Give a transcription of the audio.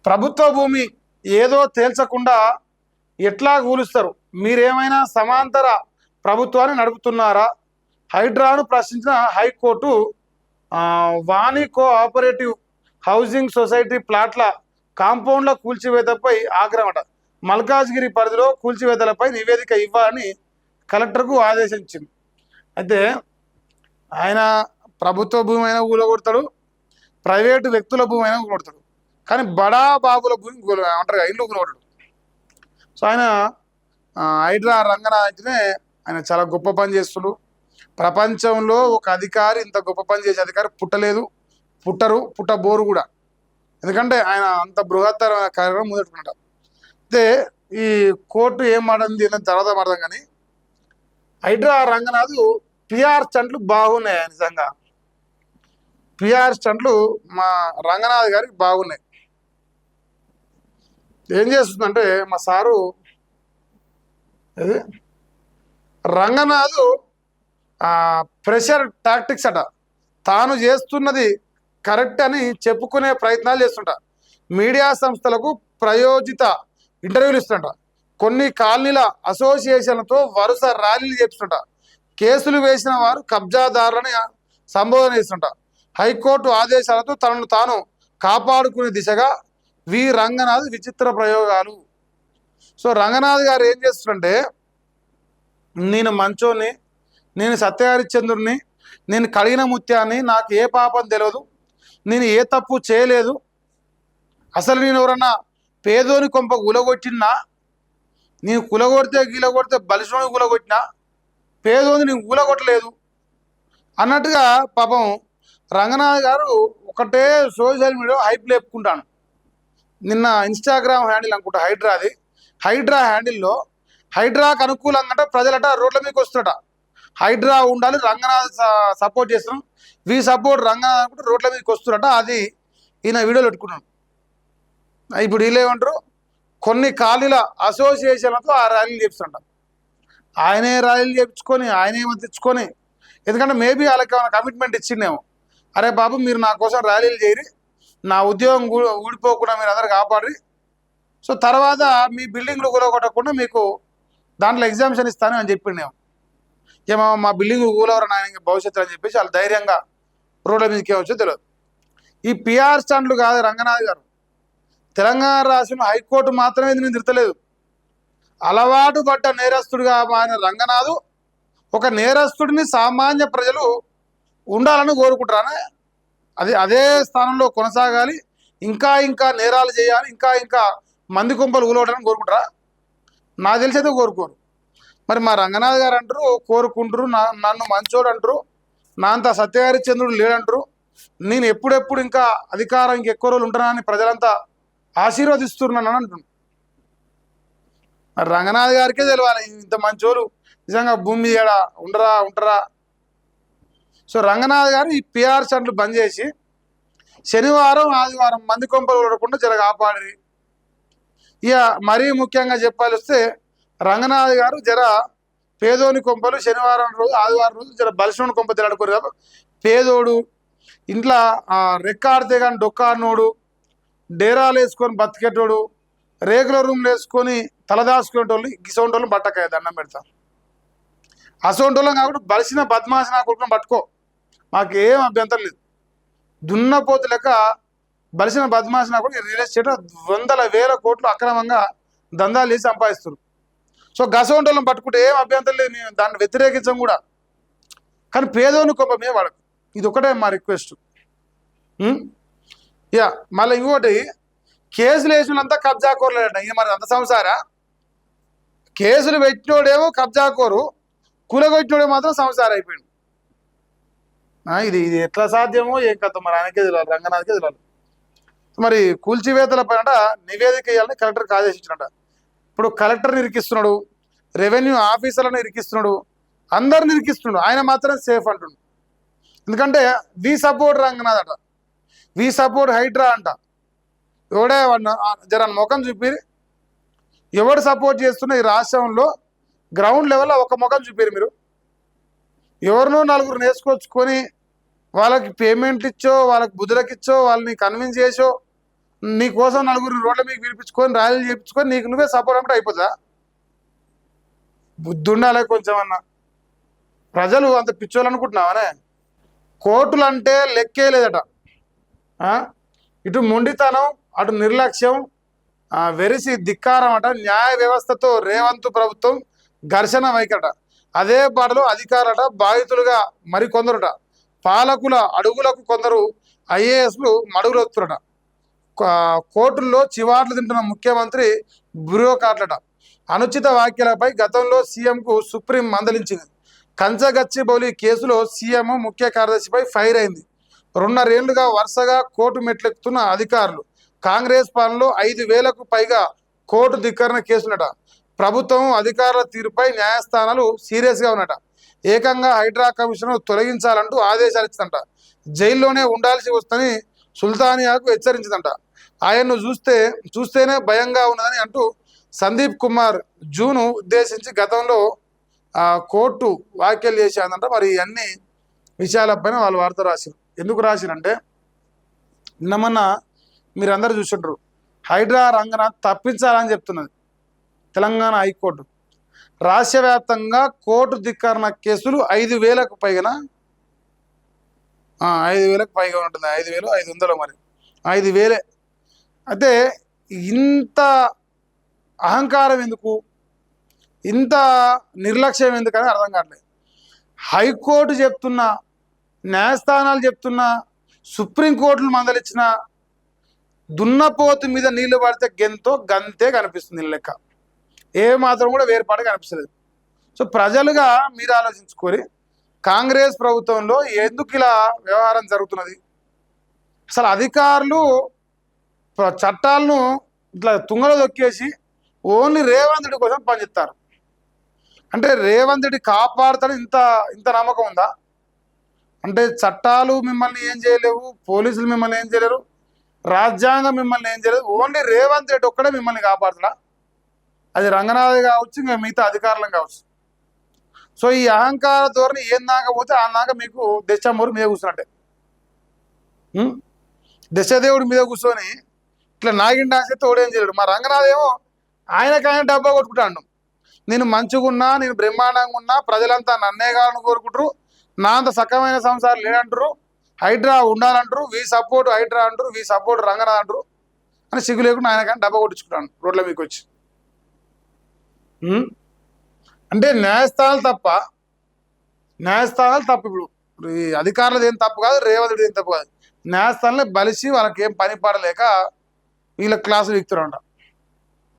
ప్రభుత్వ భూమి ఏదో తేల్చకుండా ఎట్లా కూలుస్తారు? మీరేమైనా సమాంతర ప్రభుత్వాన్ని నడుపుతున్నారా? హైడ్రాను ప్రశ్నించిన హైకోర్టు వాణి కోఆపరేటివ్ హౌసింగ్ సొసైటీ ప్లాట్ల కాంపౌండ్ల కూల్చివేతపై ఆగ్రహమట. మల్కాజ్గిరి పరిధిలో కూల్చివేతలపై నివేదిక ఇవ్వాలని కలెక్టర్కు ఆదేశించింది. అయితే ఆయన ప్రభుత్వ భూమి అయినా కూలగొడతాడు, ప్రైవేటు వ్యక్తుల భూమి అయినా కూలగొడతాడు, కానీ బడా బాబుల భూమి అంటారు ఇల్లు కూలగొడతాడు. సో ఆయన హైడ్రా రంగనాథనే ఆయన చాలా గొప్ప పని చేస్తుడు. ప్రపంచంలో ఒక అధికారి ఇంత గొప్ప పని చేసే అధికారి పుట్టలేదు, పుట్టబోరు కూడా. ఎందుకంటే ఆయన అంత బృహత్తర కార్యక్రమం మొదలుకున్నాడు. అయితే ఈ కోర్టు ఏం మాడింది అన్న తర్వాత మాడదాం. కానీ హైడ్రా రంగనాథ్ పిఆర్ స్టంట్లు బాగున్నాయి. నిజంగా పిఆర్ స్టంట్లు మా రంగనాథ్ గారికి బాగున్నాయి. ఏం చేస్తుందంటే మా సారు రంగనాథ్ ప్రెషర్ టాక్టిక్స్ అట. తాను చేస్తున్నది కరెక్ట్ అని చెప్పుకునే ప్రయత్నాలు చేస్తుంట. మీడియా సంస్థలకు ప్రయోజిత ఇంటర్వ్యూలు ఇస్తుంట. కొన్ని కాలనీల అసోసియేషన్లతో వరుస ర్యాలీలు చేస్తుంట. కేసులు వేసిన వారు కబ్జాదారులని సంబోధన చేస్తుంట. హైకోర్టు ఆదేశాలతో తనను తాను కాపాడుకునే దిశగా వి రంగనాథ్ విచిత్ర ప్రయోగాలు. సో రంగనాథ్ గారు ఏం చేస్తుంటే, నేను మంచోని, నేను సత్యహరిశ్చంద్రుడిని, నేను కడిగిన ముత్యాన్ని, నాకు ఏ పాపం తెలియదు, నేను ఏ తప్పు చేయలేదు, అసలు నేను ఎవరన్నా పేదోని కొంప గులగొట్టినా, నేను కులగొడితే గీలగొడితే బలిసోని గులగొట్టినా, పేదోని నేను గులగొట్టలేదు అన్నట్టుగా పాపం రంగనాథ్ గారు ఒకటే సోషల్ మీడియా హైప్ లేపుకుంటాను. నిన్న ఇన్స్టాగ్రామ్ హ్యాండిల్ అనుకుంటా హైడ్రాది. హైడ్రా హ్యాండిల్లో హైడ్రాకు అనుకూలంగా ప్రజలట రోడ్ల మీదకి వస్తున్నట. హైడ్రా ఉండాలి, రంగనాథ్ సపోర్ట్ చేస్తున్నాం, వి సపోర్ట్ రంగనాథ్ అనుకుంటే రోడ్ల మీదకి వస్తున్నట. అది ఈయన వీడియోలు పెట్టుకున్నాను. ఇప్పుడు వీళ్ళు ఏమంటారు, కొన్ని కాలనీల అసోసియేషన్లతో ఆ ర్యాలీలు చేపిస్తుంట. ఆయనే ర్యాలీలు చేయించుకొని ఆయనే తెచ్చుకొని, ఎందుకంటే మేబీ వాళ్ళకి ఏమైనా కమిట్మెంట్ ఇచ్చిండేమో, అరే బాబు మీరు నా కోసం ర్యాలీలు చేయరి, నా ఉద్యోగం ఊడిపోకుండా మీరు అందరు కాపాడి, సో తర్వాత మీ బిల్డింగ్లు కూలగొట్టకుండా మీకు దాంట్లో ఎగ్జామ్షన్ ఇస్తాను అని చెప్పిండేమో. ఏమో మా బిల్డింగ్ కూలవరని ఆయన భవిష్యత్తు అని చెప్పేసి వాళ్ళు ధైర్యంగా రోడ్ల మీదకి వచ్చో తెలియదు. ఈ పిఆర్ స్టాండ్లు కాదు రంగనాథ్ గారు, తెలంగాణ రాష్ట్రంలో హైకోర్టు మాత్రమే దీన్ని తిరతలేదు. అలవాటు పడ్డ నేరస్తుడిగా మారిన రంగనాథ్ ఒక నేరస్తుడిని సామాన్య ప్రజలు ఉండాలని కోరుకుంటారా? అదే స్థానంలో కొనసాగాలి, ఇంకా ఇంకా నేరాలు చేయాలి, ఇంకా ఇంకా మంది కుంపలు ఊలవడానికి కోరుకుంటారా? నాకు తెలిసైతే కోరుకోరు. మరి మా రంగనాథ్ గారు అంటారు కోరుకుంటారు, నన్ను మంచోడు అంటారు, నా అంత సత్యహరిశ్చంద్రుడు లేడంటారు, నేను ఎప్పుడెప్పుడు ఇంకా అధికారం ఇంకెక్కువ రోజులు ఉంటానని ప్రజలంతా ఆశీర్వదిస్తున్నాను అంటున్నాను. మరి రంగనాథ్ గారికే తెలియాలి ఇంత మంచోళ్ళు నిజంగా భూమి మీద ఉంటారా. సో రంగనాథ్ గారు ఈ పిఆర్ స్టంట్లు బంద్ చేసి శనివారం ఆదివారం మంది కొంపలు ఉండకుండా జర కాపాడి. ఇక మరీ ముఖ్యంగా చెప్పాలి వస్తే రంగనాథ్ గారు జర పేదోని కొంపలు శనివారం రోజు ఆదివారం రోజు జర బలిసిన కొంప తిలాడుకోరు. పేదోడు ఇంట్లో రెక్కాడితే కానీ డొక్కాడినోడు, డేరాలు వేసుకొని బతికేటోడు, రేకుల రూమ్లు వేసుకొని తలదాచుకునేటోళ్ళు గిసోంటోళ్ళు బట్టకాయ దండం పెడతారు. అసోంటోళ్ళం కాకుండా బలిసిన బద్మాసిన కొడుకుని పట్టుకో, మాకేం అభ్యంతరం లేదు. దున్నపోతు లెక్క బలిసిన బద్మాసిన కూడా రియల్ ఎస్టేట్ వందల వేల కోట్లు అక్రమంగా దందాలు చేసి సంపాదిస్తారు. సో గసోంటోళ్ళం పట్టుకుంటే ఏం అభ్యంతరం లేదు, మేము దాన్ని వ్యతిరేకించం కూడా. కానీ పేదోని గొప్ప మీద వాడకు, ఇది ఒకటే మా రిక్వెస్ట్. యా మళ్ళీ ఇంకోటి, కేసులు వేసినంతా కబ్జాకోరులేట. ఇక మరి అంత సంసారా? కేసులు పెట్టినోడేమో కబ్జాకోరు, కూలగొట్టినోడే మాత్రం సంసారం అయిపోయింది. ఇది ఎట్లా సాధ్యమో ఏం కథ మరి ఆయనకే తెలియాలి, రంగనాథ్కే తెలియాలి. మరి కూల్చివేతల పైన నివేదిక ఇవ్వాలని కలెక్టర్కి ఆదేశించినట. ఇప్పుడు కలెక్టర్ని ఇరికిస్తున్నాడు, రెవెన్యూ ఆఫీసర్లను ఇరికిస్తున్నాడు, అందరిని ఇరికిస్తున్నాడు, ఆయన మాత్రం సేఫ్ అంటుండు. ఎందుకంటే వి సపోర్ట్ రంగనాథ్ అట, వి సపోర్ట్ హైడ్రా అంట. ఎవడే జర ముఖం చూపిరి, ఎవడు సపోర్ట్ చేస్తున్న ఈ రాష్ట్రంలో గ్రౌండ్ లెవెల్లో ఒక ముఖం చూపిరు మీరు. ఎవరినో నలుగురు నేర్చుకొచ్చుకొని వాళ్ళకి పేమెంట్లు ఇచ్చో, వాళ్ళకి బుద్ధులకు ఇచ్చో, వాళ్ళని కన్విన్స్ చేసో నీ కోసం నలుగురు రోడ్ల మీకు పిలిపించుకొని ర్యాలీలు చేయించుకొని నీకు నువ్వే సపోర్ట్ అంటే అయిపోతుందా? బుద్ధి ఉండాలి కొంచెం అన్న. ప్రజలు అంత పిచ్చోళ్ళు అనుకుంటున్నావనే? కోర్టులు అంటే లెక్కే లేదట. ఇటు మొండితనం, అటు నిర్లక్ష్యం, వెరిసి ధిక్కారం అట. న్యాయ వ్యవస్థతో రేవంత్ ప్రభుత్వం ఘర్షణ వైఖరట. అదే పాటలో అధికారట బాధితులుగా మరికొందరుట. పాలకుల అడుగులకు కొందరు ఐఏఎస్లు మడుగులొత్తురట. కోర్టుల్లో చివాట్లు తింటున్న ముఖ్యమంత్రి బ్యూరోక్రాట్లట. అనుచిత వ్యాఖ్యలపై గతంలో సీఎంకు సుప్రీం మందలించింది. కంచగచ్చిబౌలి కేసులో సీఎం ముఖ్య కార్యదర్శిపై ఫైర్ అయింది. 2.5 ఏళ్లుగా వరుసగా కోర్టు మెట్లెక్కుతున్న అధికారులు. కాంగ్రెస్ పాలనలో 5,000కు పైగా కోర్టు ధిక్కరణ కేసులట. ప్రభుత్వం అధికారుల తీరుపై న్యాయస్థానాలు సీరియస్గా ఉన్నట. ఏకంగా హైడ్రా కమిషన్ను తొలగించాలంటూ ఆదేశాలు ఇచ్చిందంట. జైల్లోనే ఉండాల్సి వస్తుందని సుల్తానియాకు హెచ్చరించిందంట. ఆయన్ను చూస్తేనే భయంగా ఉన్నదని అంటూ సందీప్ కుమార్ జూను ఉద్దేశించి గతంలో కోర్టు వ్యాఖ్యలు చేశాదంట. మరి అన్ని విషయాలపైన వాళ్ళు వార్త రాశారు. ఎందుకు రాశారంటే, నిన్నమన్నా మీరందరూ చూసింటారు, హైడ్రా రంగన తప్పించాలని చెప్తున్నది తెలంగాణ హైకోర్టు. రాష్ట్ర వ్యాప్తంగా కోర్టు ధిక్కరణ కేసులు 5,000కు పైగా 5,000కు పైగా ఉంటుంది. 5,500 మరి 5,000. అయితే ఇంత అహంకారం ఎందుకు, ఇంత నిర్లక్ష్యం ఎందుకని అర్థం కావట్లేదు. హైకోర్టు చెప్తున్నా, న్యాయస్థానాలు చెప్తున్నా, సుప్రీంకోర్టులు మందలిచ్చిన దున్నపోతు మీద నీళ్లు పడితే గంతే కనిపిస్తుంది లెక్క. ఏ మాత్రం కూడా వేరుపాటు కనిపిస్తలేదు. సో ప్రజలుగా మీరు ఆలోచించుకొని కాంగ్రెస్ ప్రభుత్వంలో ఎందుకు ఇలా వ్యవహారం జరుగుతున్నది? అసలు అధికారులు చట్టాలను ఇట్లా తుంగలో దొక్కేసి ఓన్లీ రేవంత్ రెడ్డి కోసం పనిచేస్తారు. అంటే రేవంత్ రెడ్డి కాపాడుతాడు ఇంత నమ్మకం ఉందా? అంటే చట్టాలు మిమ్మల్ని ఏం చేయలేవు, పోలీసులు మిమ్మల్ని ఏం చేయలేరు, రాజ్యాంగం మిమ్మల్ని ఏం చేయలేదు. ఓన్లీ రేవంత్ రెడ్డి ఒక్కడే మిమ్మల్ని కాపాడుతున్నా. అది రంగనాథ్ కావచ్చు, ఇంకా మిగతా అధికారులను కావచ్చు. సో ఈ అహంకార ధోరణి ఏం దాకపోతే ఆ దాకా మీకు దశమూరు మీద కూర్చున్నట్టే. దశదేవుడి మీద కూర్చొని ఇట్లా నాగిన డాన్స్ అయితే ఓడేం చేయలేడు. మా రంగనాథ్ ఏమో ఆయనకైనా డబ్బా కొట్టుకుంటాడు. నేను మంచిగున్నా, నేను బ్రహ్మాండంగా ఉన్నా, ప్రజలంతా నన్నే కావాలని కోరుకుంటారు, నా అంత సక్కమైన సంసారం లేదంటారు, హైడ్రా ఉండాలంటారు, వీ సపోర్ట్ హైడ్రా అంటారు, వీ సపోర్ట్ రంగనాథ్ అంటారు అని సిగ్గు లేకుండా ఆయనకైనా డబ్బా కొట్టించుకుంటాను రోడ్ల మీకు వచ్చి. అంటే న్యాయస్థానాలు తప్పు. ఇప్పుడు ఈ అధికారులది ఏం తప్పు కాదు, రేవంత్ ఏం తప్పు కాదు. న్యాయస్థానాలే బలిసి వాళ్ళకి ఏం పని పడలేక వీళ్ళ క్లాసులు ఎక్కుతారంట.